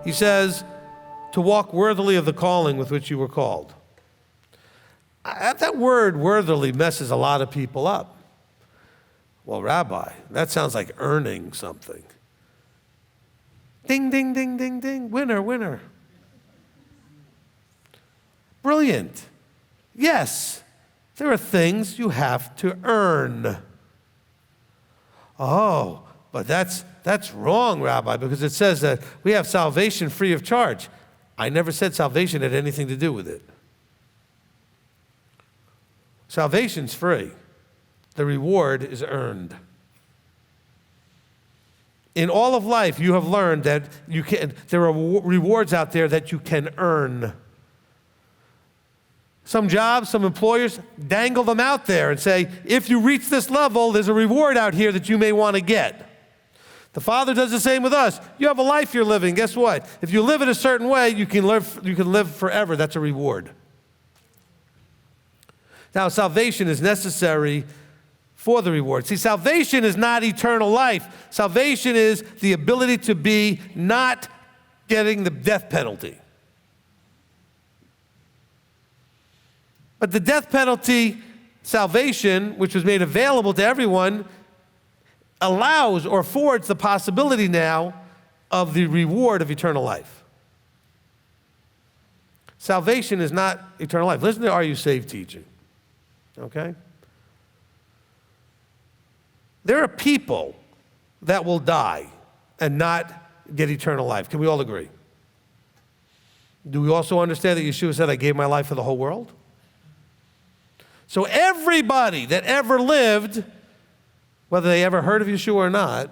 He says, to walk worthily of the calling with which you were called. That word worthily messes a lot of people up. Well, Rabbi, that sounds like earning something. Ding, ding, ding, ding, ding. Winner, winner. Brilliant. Yes, there are things you have to earn. Oh, but that's wrong, Rabbi, because it says that we have salvation free of charge. I never said salvation had anything to do with it. Salvation's free. The reward is earned. In all of life, you have learned that there are rewards out there that you can earn. Some jobs, some employers dangle them out there and say, if you reach this level, there's a reward out here that you may want to get. The Father does the same with us. You have a life you're living. Guess what? If you live it a certain way, you can live forever. That's a reward. Now, salvation is necessary for the reward. See, salvation is not eternal life. Salvation is the ability to be not getting the death penalty. But the death penalty salvation, which was made available to everyone, allows or affords the possibility now of the reward of eternal life. Salvation is not eternal life. Listen to Are You Saved teaching, okay? There are people that will die and not get eternal life. Can we all agree? Do we also understand that Yeshua said, I gave my life for the whole world? So everybody that ever lived, whether they ever heard of Yeshua or not,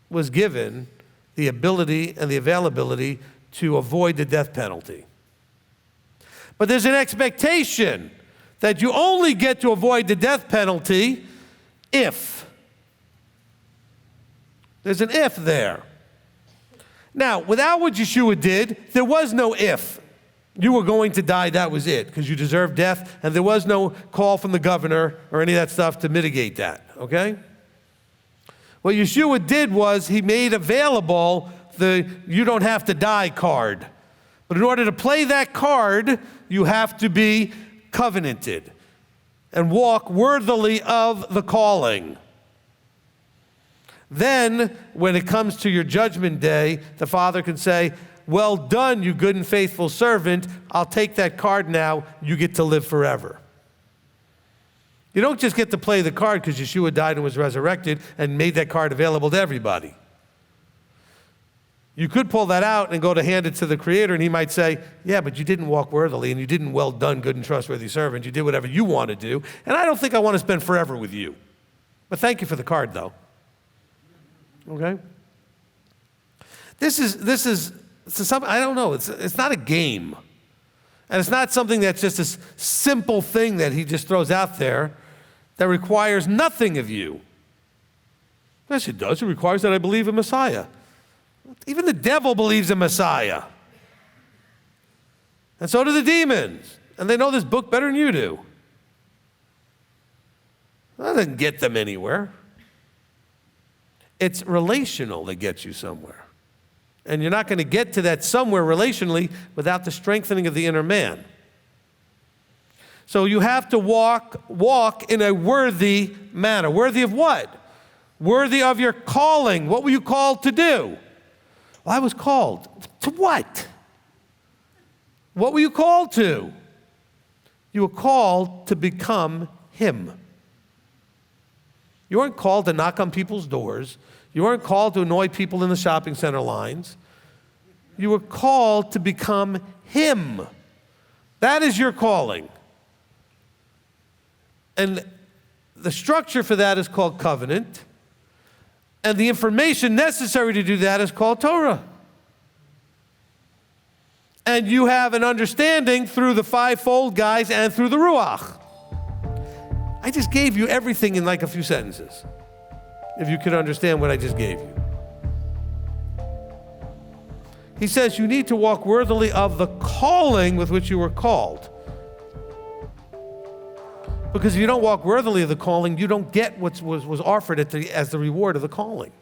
was given the ability and the availability to avoid the death penalty. But there's an expectation that you only get to avoid the death penalty if. There's an if there. Now, without what Yeshua did, there was no if. You were going to die, that was it, because you deserved death, and there was no call from the governor or any of that stuff to mitigate that, okay? What Yeshua did was he made available the you don't have to die card. But in order to play that card, you have to be covenanted and walk worthily of the calling. Then, when it comes to your judgment day, the Father can say, well done, you good and faithful servant. I'll take that card now. You get to live forever. You don't just get to play the card because Yeshua died and was resurrected and made that card available to everybody. You could pull that out and go to hand it to the Creator, and He might say, yeah, but you didn't walk worthily, and you didn't well done, good and trustworthy servant. You did whatever you want to do, and I don't think I want to spend forever with you. But thank you for the card, though. Okay? This is something, I don't know, it's not a game. And it's not something that's just this simple thing that He just throws out there that requires nothing of you. Yes, it does. It requires that I believe in Messiah. Even the devil believes in Messiah. And so do the demons. And they know this book better than you do. That doesn't get them anywhere. It's relational that gets you somewhere. And you're not going to get to that somewhere relationally without the strengthening of the inner man. So you have to walk in a worthy manner. Worthy of what? Worthy of your calling. What were you called to do? Well, I was called. To what? What were you called to? You were called to become Him. You weren't called to knock on people's doors. You weren't called to annoy people in the shopping center lines. You were called to become Him. That is your calling. And the structure for that is called covenant. And the information necessary to do that is called Torah. And you have an understanding through the fivefold guys and through the Ruach. I just gave you everything in like a few sentences, if you could understand what I just gave you. He says you need to walk worthily of the calling with which you were called. Because if you don't walk worthily of the calling, you don't get what was offered as the reward of the calling.